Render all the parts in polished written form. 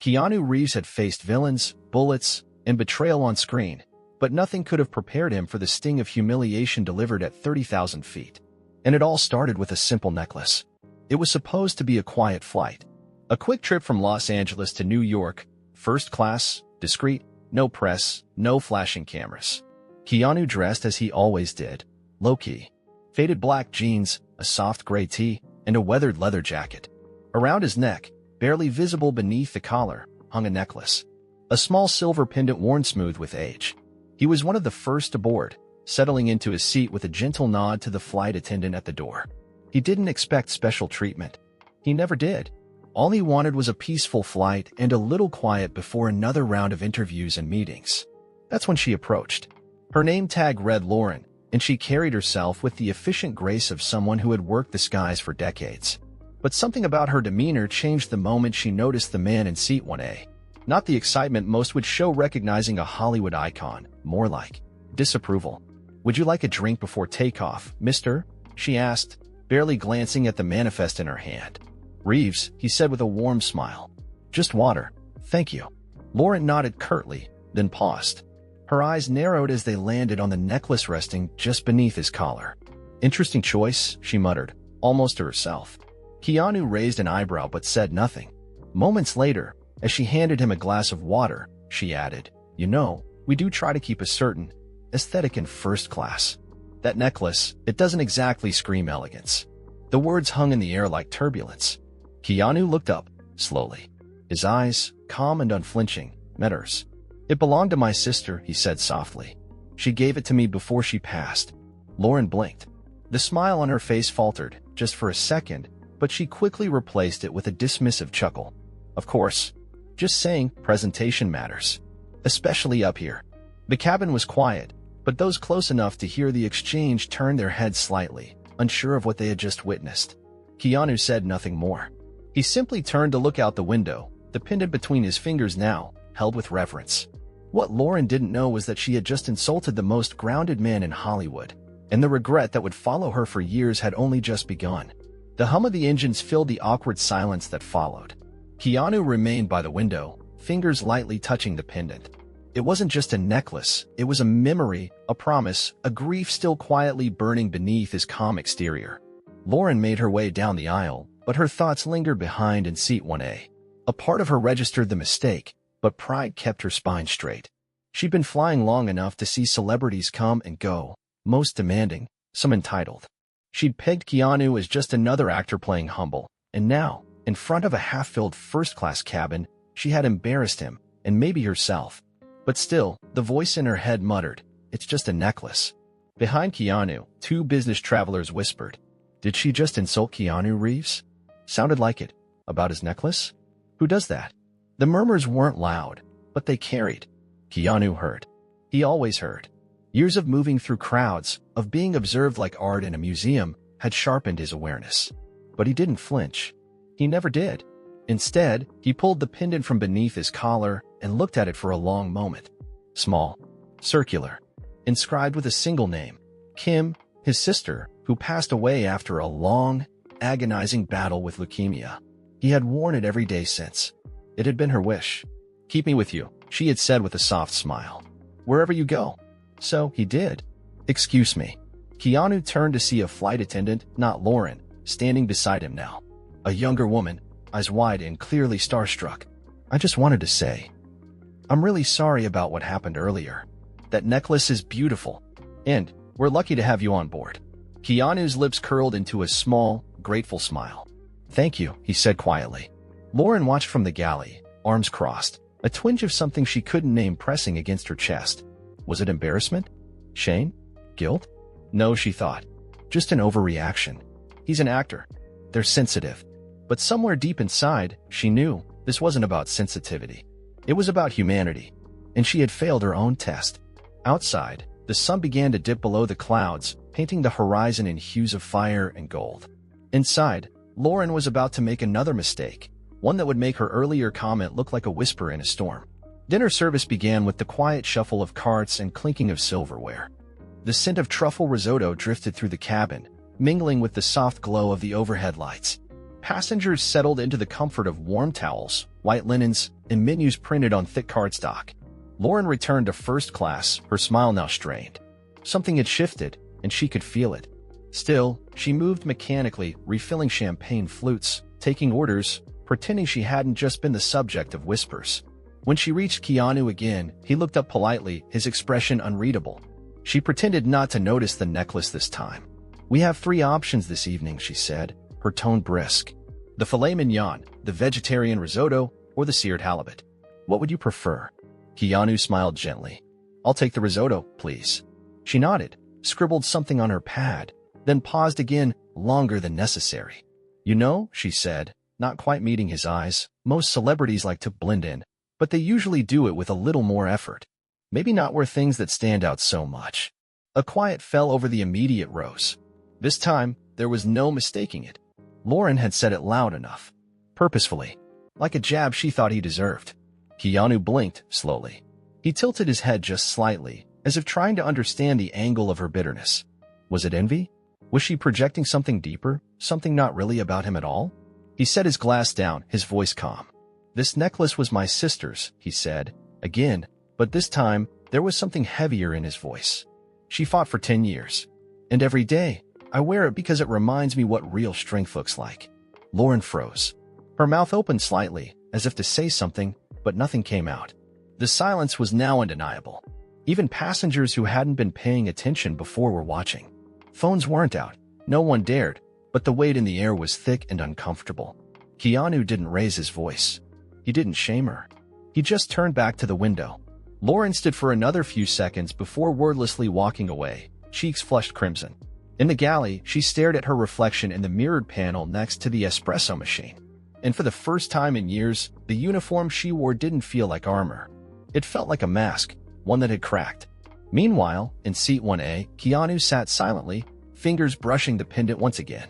Keanu Reeves had faced villains, bullets, and betrayal on screen, but nothing could have prepared him for the sting of humiliation delivered at 30,000 feet. And it all started with a simple necklace. It was supposed to be a quiet flight. A quick trip from Los Angeles to New York, first class, discreet, no press, no flashing cameras. Keanu dressed as he always did, low-key. Faded black jeans, a soft gray tee, and a weathered leather jacket. Around his neck, barely visible beneath the collar, hung a necklace. A small silver pendant worn smooth with age. He was one of the first aboard, settling into his seat with a gentle nod to the flight attendant at the door. He didn't expect special treatment. He never did. All he wanted was a peaceful flight and a little quiet before another round of interviews and meetings. That's when she approached. Her name tag read Lauren, and she carried herself with the efficient grace of someone who had worked the skies for decades. But something about her demeanor changed the moment she noticed the man in seat 1A. Not the excitement most would show recognizing a Hollywood icon, more like disapproval. "Would you like a drink before takeoff, mister?" she asked, barely glancing at the manifest in her hand. "Reeves," he said with a warm smile. "Just water, thank you." Lauren nodded curtly, then paused. Her eyes narrowed as they landed on the necklace resting just beneath his collar. "Interesting choice," she muttered, almost to herself. Keanu raised an eyebrow but said nothing. Moments later, as she handed him a glass of water, she added, "You know, we do try to keep a certain aesthetic in first class. That necklace, it doesn't exactly scream elegance." The words hung in the air like turbulence. Keanu looked up, slowly. His eyes, calm and unflinching, met hers. "It belonged to my sister," he said softly. "She gave it to me before she passed." Lauren blinked. The smile on her face faltered, just for a second, but she quickly replaced it with a dismissive chuckle. "Of course. Just saying, presentation matters. Especially up here." The cabin was quiet, but those close enough to hear the exchange turned their heads slightly, unsure of what they had just witnessed. Keanu said nothing more. He simply turned to look out the window, the pendant between his fingers now, held with reverence. What Lauren didn't know was that she had just insulted the most grounded man in Hollywood, and the regret that would follow her for years had only just begun. The hum of the engines filled the awkward silence that followed. Keanu remained by the window, fingers lightly touching the pendant. It wasn't just a necklace, it was a memory, a promise, a grief still quietly burning beneath his calm exterior. Lauren made her way down the aisle, but her thoughts lingered behind in seat 1A. A part of her registered the mistake, but pride kept her spine straight. She'd been flying long enough to see celebrities come and go, most demanding, some entitled. She'd pegged Keanu as just another actor playing humble, and now, in front of a half-filled first-class cabin, she had embarrassed him, and maybe herself. But still, the voice in her head muttered, "It's just a necklace." Behind Keanu, two business travelers whispered, "Did she just insult Keanu Reeves?" Sounded like it. About his necklace? Who does that? The murmurs weren't loud, but they carried. Keanu heard. He always heard. Years of moving through crowds, of being observed like art in a museum, had sharpened his awareness. But he didn't flinch. He never did. Instead, he pulled the pendant from beneath his collar and looked at it for a long moment. Small, circular, inscribed with a single name, Kim, his sister, who passed away after a long, agonizing battle with leukemia. He had worn it every day since. It had been her wish. "Keep me with you," she had said with a soft smile. "Wherever you go." So he did. "Excuse me." Keanu turned to see a flight attendant, not Lauren, standing beside him now. A younger woman, eyes wide and clearly starstruck. "I just wanted to say, I'm really sorry about what happened earlier. That necklace is beautiful, and we're lucky to have you on board." Keanu's lips curled into a small, grateful smile. "Thank you," he said quietly. Lauren watched from the galley, arms crossed, a twinge of something she couldn't name pressing against her chest. Was it embarrassment? Shame? Guilt? No, she thought. Just an overreaction. He's an actor. They're sensitive. But somewhere deep inside, she knew this wasn't about sensitivity. It was about humanity, and she had failed her own test. Outside, the sun began to dip below the clouds, painting the horizon in hues of fire and gold. Inside, Lauren was about to make another mistake, one that would make her earlier comment look like a whisper in a storm. Dinner service began with the quiet shuffle of carts and clinking of silverware. The scent of truffle risotto drifted through the cabin, mingling with the soft glow of the overhead lights. Passengers settled into the comfort of warm towels, white linens, and menus printed on thick cardstock. Lauren returned to first class, her smile now strained. Something had shifted, and she could feel it. Still, she moved mechanically, refilling champagne flutes, taking orders, pretending she hadn't just been the subject of whispers. When she reached Keanu again, he looked up politely, his expression unreadable. She pretended not to notice the necklace this time. "We have 3 options this evening," she said, her tone brisk. "The filet mignon, the vegetarian risotto, or the seared halibut. What would you prefer?" Keanu smiled gently. "I'll take the risotto, please." She nodded, scribbled something on her pad, then paused again, longer than necessary. "You know," she said, not quite meeting his eyes, "most celebrities like to blend in, but they usually do it with a little more effort. Maybe not where things that stand out so much." A quiet fell over the immediate rows. This time, there was no mistaking it. Lauren had said it loud enough. Purposefully. Like a jab she thought he deserved. Keanu blinked, slowly. He tilted his head just slightly, as if trying to understand the angle of her bitterness. Was it envy? Was she projecting something deeper, something not really about him at all? He set his glass down, his voice calm. "This necklace was my sister's," he said, again, but this time, there was something heavier in his voice. "She fought for 10 years. And every day, I wear it because it reminds me what real strength looks like." Lauren froze. Her mouth opened slightly, as if to say something, but nothing came out. The silence was now undeniable. Even passengers who hadn't been paying attention before were watching. Phones weren't out. No one dared, but the weight in the air was thick and uncomfortable. Keanu didn't raise his voice. He didn't shame her. He just turned back to the window. Lauren stood for another few seconds before wordlessly walking away, cheeks flushed crimson. In the galley, she stared at her reflection in the mirrored panel next to the espresso machine. And for the first time in years, the uniform she wore didn't feel like armor. It felt like a mask, one that had cracked. Meanwhile, in seat 1A, Keanu sat silently, fingers brushing the pendant once again.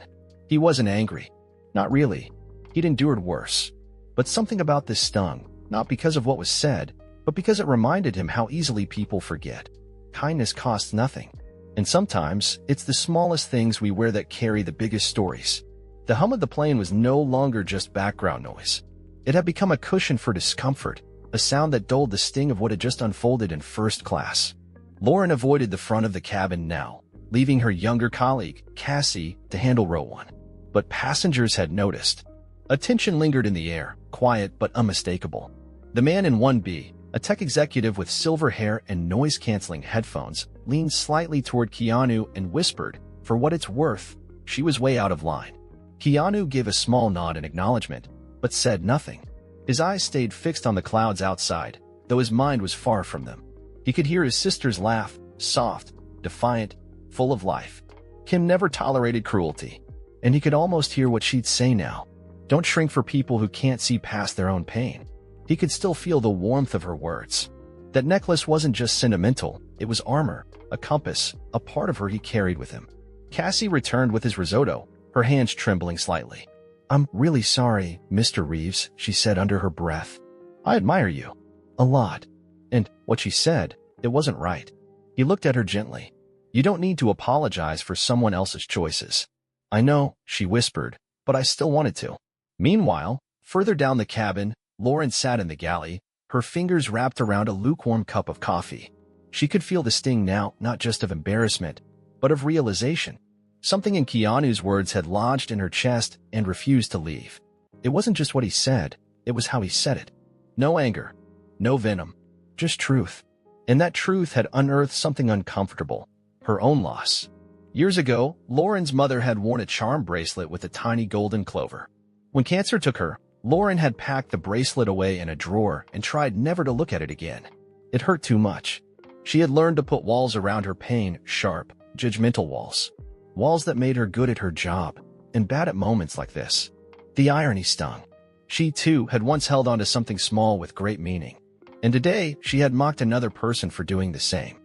He wasn't angry. Not really. He'd endured worse. But something about this stung, not because of what was said, but because it reminded him how easily people forget. Kindness costs nothing. And sometimes, it's the smallest things we wear that carry the biggest stories. The hum of the plane was no longer just background noise. It had become a cushion for discomfort, a sound that dulled the sting of what had just unfolded in first class. Lauren avoided the front of the cabin now, leaving her younger colleague, Cassie, to handle row 1. But passengers had noticed. A tension lingered in the air, quiet but unmistakable. The man in 1B, a tech executive with silver hair and noise-canceling headphones, leaned slightly toward Keanu and whispered, "For what it's worth, she was way out of line." Keanu gave a small nod in acknowledgement, but said nothing. His eyes stayed fixed on the clouds outside, though his mind was far from them. He could hear his sister's laugh, soft, defiant, full of life. Kim never tolerated cruelty, and he could almost hear what she'd say now. Don't shrink for people who can't see past their own pain. He could still feel the warmth of her words. That necklace wasn't just sentimental, it was armor, a compass, a part of her he carried with him. Cassie returned with his risotto, her hands trembling slightly. "I'm really sorry, Mr. Reeves," she said under her breath. "I admire you. A lot." And what she said, it wasn't right. He looked at her gently. "You don't need to apologize for someone else's choices." "I know," she whispered, "but I still wanted to." Meanwhile, further down the cabin, Lauren sat in the galley, her fingers wrapped around a lukewarm cup of coffee. She could feel the sting now, not just of embarrassment, but of realization. Something in Keanu's words had lodged in her chest and refused to leave. It wasn't just what he said, it was how he said it. No anger, no venom, just truth. And that truth had unearthed something uncomfortable, her own loss. Years ago, Lauren's mother had worn a charm bracelet with a tiny golden clover. When cancer took her, Lauren had packed the bracelet away in a drawer and tried never to look at it again. It hurt too much. She had learned to put walls around her pain, sharp, judgmental walls. Walls that made her good at her job, and bad at moments like this. The irony stung. She, too, had once held on to something small with great meaning. And today, she had mocked another person for doing the same.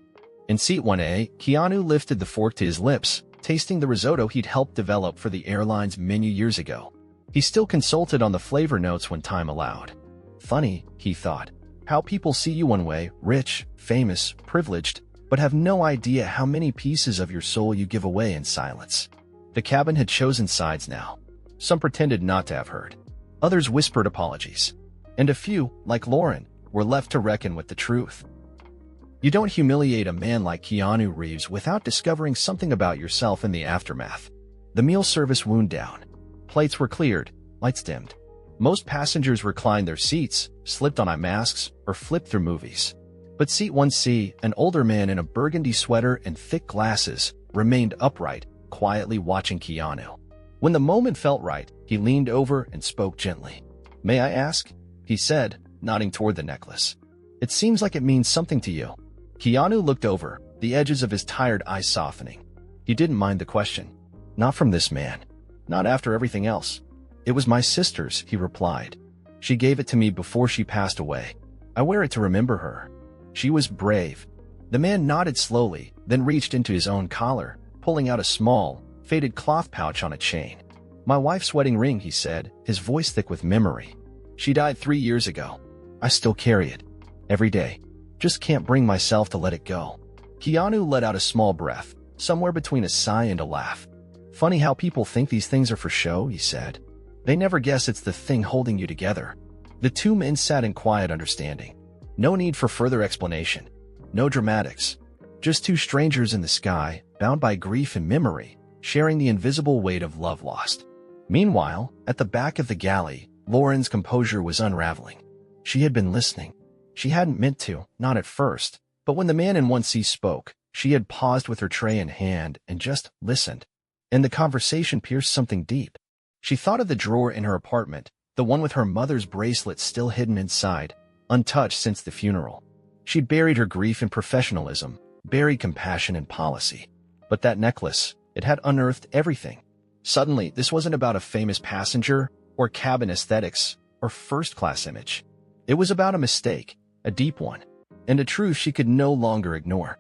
In seat 1A, Keanu lifted the fork to his lips, tasting the risotto he'd helped develop for the airline's menu years ago. He still consulted on the flavor notes when time allowed. Funny, he thought, how people see you one way, rich, famous, privileged, but have no idea how many pieces of your soul you give away in silence. The cabin had chosen sides now. Some pretended not to have heard. Others whispered apologies. And a few, like Lauren, were left to reckon with the truth. You don't humiliate a man like Keanu Reeves without discovering something about yourself in the aftermath. The meal service wound down. Plates were cleared, lights dimmed. Most passengers reclined their seats, slipped on eye masks, or flipped through movies. But Seat 1C, an older man in a burgundy sweater and thick glasses, remained upright, quietly watching Keanu. When the moment felt right, he leaned over and spoke gently. "May I ask?" he said, nodding toward the necklace. "It seems like it means something to you." Keanu looked over, the edges of his tired eyes softening. He didn't mind the question. Not from this man. Not after everything else. "It was my sister's," he replied. "She gave it to me before she passed away. I wear it to remember her. She was brave." The man nodded slowly, then reached into his own collar, pulling out a small, faded cloth pouch on a chain. "My wife's wedding ring," he said, his voice thick with memory. "She died 3 years ago. I still carry it. Every day. Just can't bring myself to let it go." Keanu let out a small breath, somewhere between a sigh and a laugh. "Funny how people think these things are for show," he said. "They never guess it's the thing holding you together." The two men sat in quiet understanding. No need for further explanation. No dramatics. Just two strangers in the sky, bound by grief and memory, sharing the invisible weight of love lost. Meanwhile, at the back of the galley, Lauren's composure was unraveling. She had been listening. She hadn't meant to, not at first, but when the man in 1C spoke, she had paused with her tray in hand and just listened. And the conversation pierced something deep. She thought of the drawer in her apartment, the one with her mother's bracelet still hidden inside, untouched since the funeral. She'd buried her grief in professionalism, buried compassion in policy. But that necklace, it had unearthed everything. Suddenly, this wasn't about a famous passenger, or cabin aesthetics, or first-class image. It was about a mistake, a deep one, and a truth she could no longer ignore.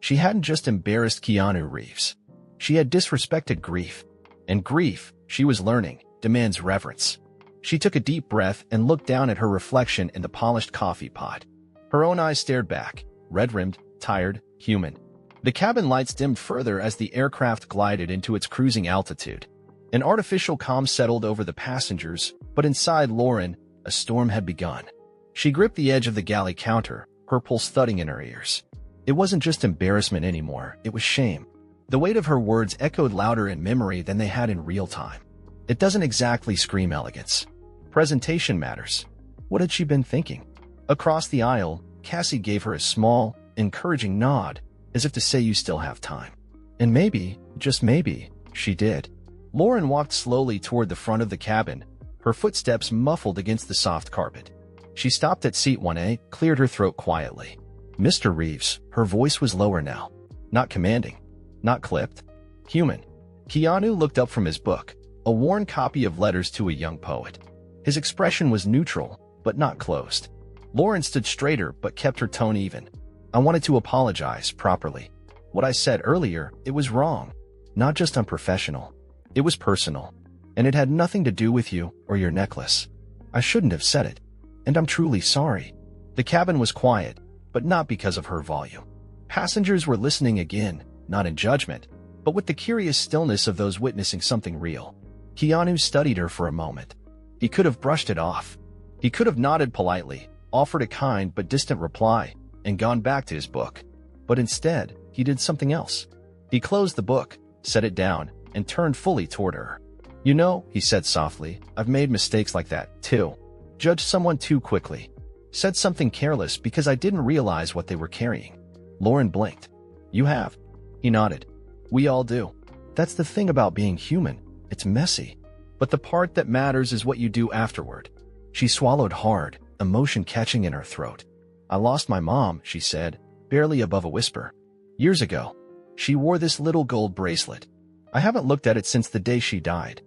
She hadn't just embarrassed Keanu Reeves. She had disrespected grief. And grief, she was learning, demands reverence. She took a deep breath and looked down at her reflection in the polished coffee pot. Her own eyes stared back, red-rimmed, tired, human. The cabin lights dimmed further as the aircraft glided into its cruising altitude. An artificial calm settled over the passengers, but inside Lauren, a storm had begun. She gripped the edge of the galley counter, her pulse thudding in her ears. It wasn't just embarrassment anymore, it was shame. The weight of her words echoed louder in memory than they had in real time. It doesn't exactly scream elegance. Presentation matters. What had she been thinking? Across the aisle, Cassie gave her a small, encouraging nod, as if to say you still have time. And maybe, just maybe, she did. Lauren walked slowly toward the front of the cabin, her footsteps muffled against the soft carpet. She stopped at seat 1A, cleared her throat quietly. "Mr. Reeves," her voice was lower now. Not commanding. Not clipped. Human. Keanu looked up from his book, a worn copy of Letters to a Young Poet. His expression was neutral, but not closed. Lauren stood straighter but kept her tone even. "I wanted to apologize properly. What I said earlier, it was wrong. Not just unprofessional. It was personal. And it had nothing to do with you or your necklace. I shouldn't have said it. And I'm truly sorry." The cabin was quiet, but not because of her volume. Passengers were listening again, not in judgment, but with the curious stillness of those witnessing something real. Keanu studied her for a moment. He could have brushed it off. He could have nodded politely, offered a kind but distant reply, and gone back to his book. But instead, he did something else. He closed the book, set it down, and turned fully toward her. "You know," he said softly, "I've made mistakes like that, too. Judged someone too quickly. Said something careless because I didn't realize what they were carrying." Lauren blinked. "You have?" He nodded. "We all do. That's the thing about being human. It's messy. But the part that matters is what you do afterward." She swallowed hard, emotion catching in her throat. "I lost my mom," she said, barely above a whisper. "Years ago. She wore this little gold bracelet. I haven't looked at it since the day she died."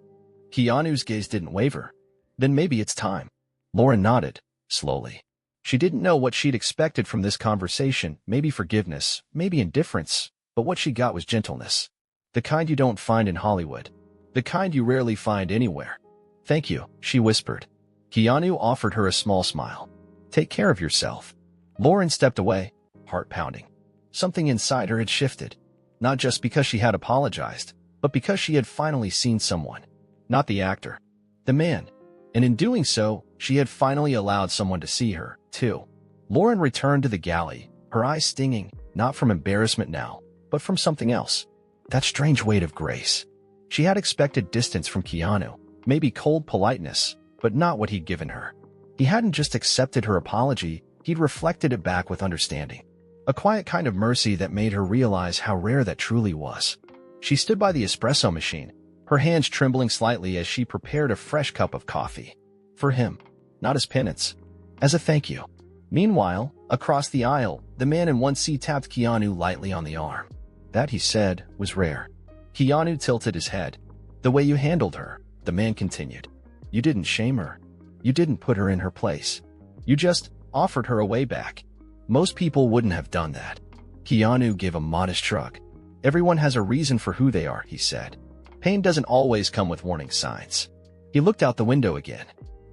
Keanu's gaze didn't waver. "Then maybe it's time." Lauren nodded, slowly. She didn't know what she'd expected from this conversation, maybe forgiveness, maybe indifference, but what she got was gentleness. The kind you don't find in Hollywood. The kind you rarely find anywhere. "Thank you," she whispered. Keanu offered her a small smile. "Take care of yourself." Lauren stepped away, heart pounding. Something inside her had shifted. Not just because she had apologized, but because she had finally seen someone. Not the actor. The man. And in doing so, she had finally allowed someone to see her, too. Lauren returned to the galley, her eyes stinging, not from embarrassment now, but from something else. That strange weight of grace. She had expected distance from Keanu, maybe cold politeness, but not what he'd given her. He hadn't just accepted her apology, he'd reflected it back with understanding. A quiet kind of mercy that made her realize how rare that truly was. She stood by the espresso machine, her hands trembling slightly as she prepared a fresh cup of coffee. For him, not as penance, as a thank you. Meanwhile, across the aisle, the man in 1C tapped Keanu lightly on the arm. That, he said, was rare. Keanu tilted his head. The way you handled her, the man continued. You didn't shame her. You didn't put her in her place. You just offered her a way back. Most people wouldn't have done that. Keanu gave a modest shrug. Everyone has a reason for who they are, he said. Pain doesn't always come with warning signs. He looked out the window again.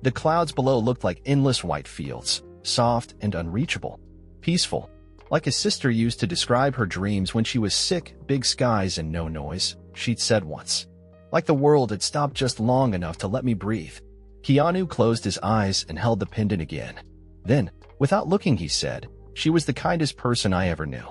The clouds below looked like endless white fields, soft and unreachable. Peaceful. Like his sister used to describe her dreams when she was sick, big skies and no noise, she'd said once. Like the world had stopped just long enough to let me breathe. Keanu closed his eyes and held the pendant again. Then, without looking, he said, she was the kindest person I ever knew.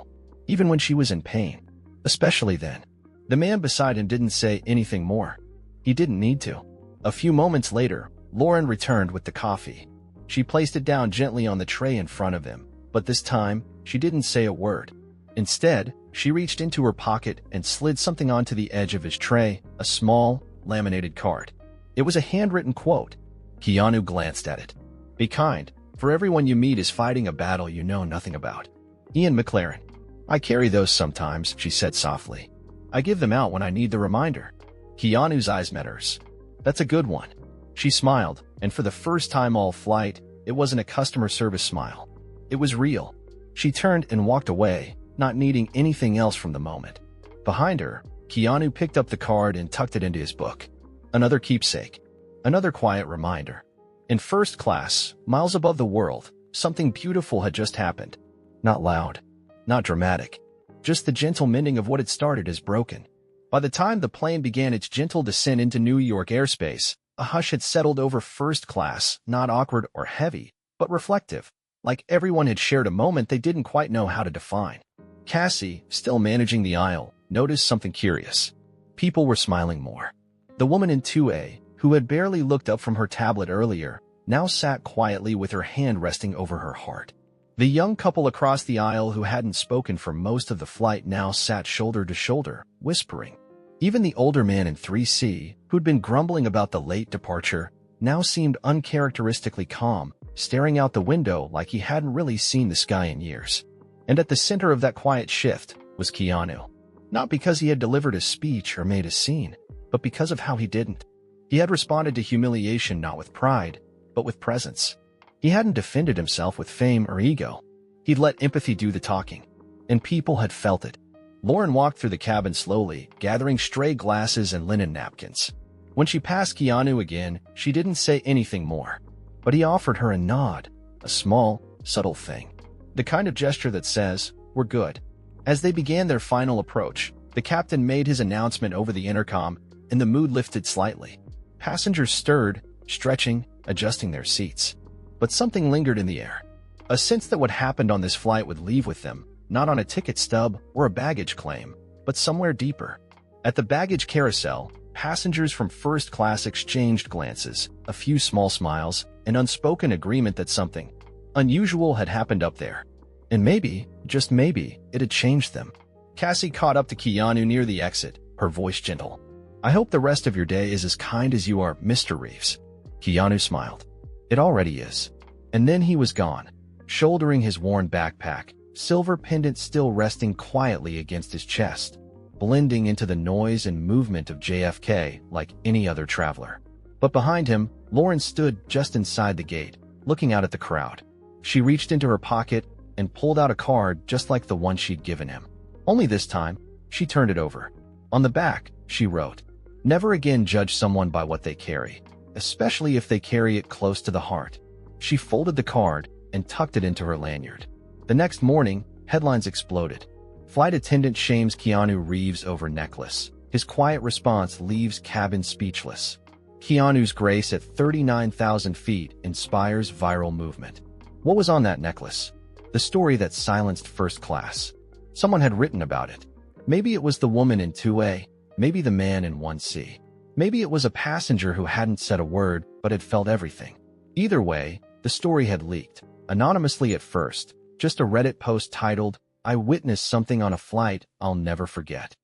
Even when she was in pain. Especially then. The man beside him didn't say anything more. He didn't need to. A few moments later, Lauren returned with the coffee. She placed it down gently on the tray in front of him, but this time, she didn't say a word. Instead, she reached into her pocket and slid something onto the edge of his tray, a small, laminated card. It was a handwritten quote. Keanu glanced at it. Be kind, for everyone you meet is fighting a battle you know nothing about. Ian McLaren. I carry those sometimes, she said softly. I give them out when I need the reminder. Keanu's eyes met hers. That's a good one. She smiled, and for the first time all flight, it wasn't a customer service smile. It was real. She turned and walked away, not needing anything else from the moment. Behind her, Keanu picked up the card and tucked it into his book. Another keepsake. Another quiet reminder. In first class, miles above the world, something beautiful had just happened. Not loud. Not dramatic. Just the gentle mending of what had started as broken. By the time the plane began its gentle descent into New York airspace, a hush had settled over first class, not awkward or heavy, but reflective. Like everyone had shared a moment they didn't quite know how to define. Cassie, still managing the aisle, noticed something curious. People were smiling more. The woman in 2A, who had barely looked up from her tablet earlier, now sat quietly with her hand resting over her heart. The young couple across the aisle who hadn't spoken for most of the flight now sat shoulder to shoulder, whispering. Even the older man in 3C, who'd been grumbling about the late departure, now seemed uncharacteristically calm, staring out the window like he hadn't really seen the sky in years. And at the center of that quiet shift was Keanu. Not because he had delivered a speech or made a scene, but because of how he didn't. He had responded to humiliation not with pride, but with presence. He hadn't defended himself with fame or ego. He'd let empathy do the talking. And people had felt it. Lauren walked through the cabin slowly, gathering stray glasses and linen napkins. When she passed Keanu again, she didn't say anything more. But he offered her a nod, a small, subtle thing. The kind of gesture that says, we're good. As they began their final approach, the captain made his announcement over the intercom, and the mood lifted slightly. Passengers stirred, stretching, adjusting their seats. But something lingered in the air. A sense that what happened on this flight would leave with them, not on a ticket stub or a baggage claim, but somewhere deeper. At the baggage carousel, passengers from first class exchanged glances, a few small smiles, an unspoken agreement that something unusual had happened up there. And maybe, just maybe, it had changed them. Cassie caught up to Keanu near the exit, her voice gentle. I hope the rest of your day is as kind as you are, Mr. Reeves. Keanu smiled. It already is. And then he was gone, shouldering his worn backpack, silver pendant still resting quietly against his chest, blending into the noise and movement of JFK like any other traveler. But behind him, Lauren stood just inside the gate, looking out at the crowd. She reached into her pocket and pulled out a card just like the one she'd given him. Only this time, she turned it over. On the back, she wrote, Never again judge someone by what they carry, especially if they carry it close to the heart. She folded the card and tucked it into her lanyard. The next morning, headlines exploded. Flight attendant shames Keanu Reeves over necklace. His quiet response leaves cabin speechless. Keanu's grace at 39,000 feet inspires viral movement. What was on that necklace? The story that silenced first class. Someone had written about it. Maybe it was the woman in 2A, maybe the man in 1C. Maybe it was a passenger who hadn't said a word but had felt everything. Either way, the story had leaked, anonymously at first, just a Reddit post titled, "I witnessed something on a flight I'll never forget."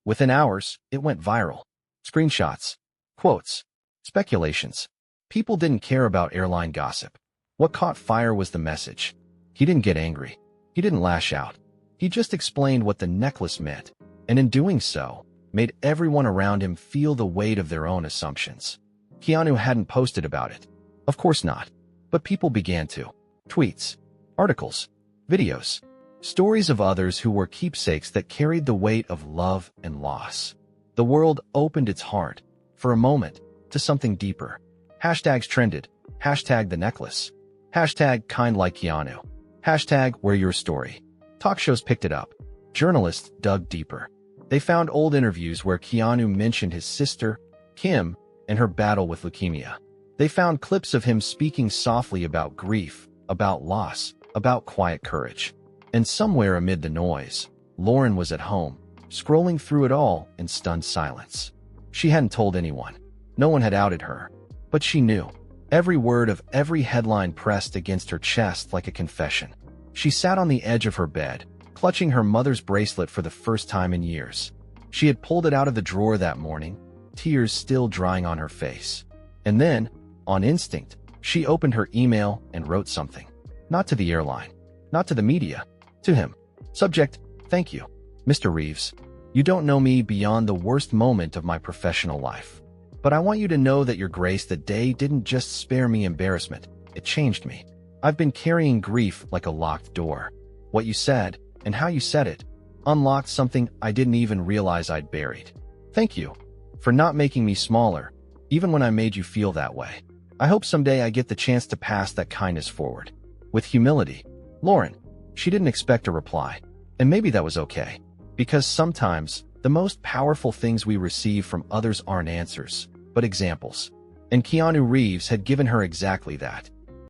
Within hours, it went viral. Screenshots, quotes, speculations. People didn't care about airline gossip. What caught fire was the message. He didn't get angry. He didn't lash out. He just explained what the necklace meant, and in doing so, made everyone around him feel the weight of their own assumptions. Keanu hadn't posted about it. Of course not. But people began to. Tweets, articles, videos, stories of others who were keepsakes that carried the weight of love and loss. The world opened its heart, for a moment, to something deeper. Hashtags trended. Hashtag the necklace. Hashtag kind like Keanu. Hashtag where your story. Talk shows picked it up. Journalists dug deeper. They found old interviews where Keanu mentioned his sister, Kim, and her battle with leukemia. They found clips of him speaking softly about grief, about loss, about quiet courage. And somewhere amid the noise, Lauren was at home, scrolling through it all in stunned silence. She hadn't told anyone. No one had outed her. But she knew. Every word of every headline pressed against her chest like a confession. She sat on the edge of her bed, clutching her mother's bracelet for the first time in years. She had pulled it out of the drawer that morning, tears still drying on her face. And then, on instinct, she opened her email and wrote something. Not to the airline, not to the media, to him. Subject, thank you, Mr. Reeves. You don't know me beyond the worst moment of my professional life. But I want you to know that your grace that day didn't just spare me embarrassment, it changed me. I've been carrying grief like a locked door. What you said, and how you said it, unlocked something I didn't even realize I'd buried. Thank you for not making me smaller, even when I made you feel that way. I hope someday I get the chance to pass that kindness forward. With humility. Lauren. She didn't expect a reply. And maybe that was okay. Because sometimes, the most powerful things we receive from others aren't answers, but examples. And Keanu Reeves had given her exactly that.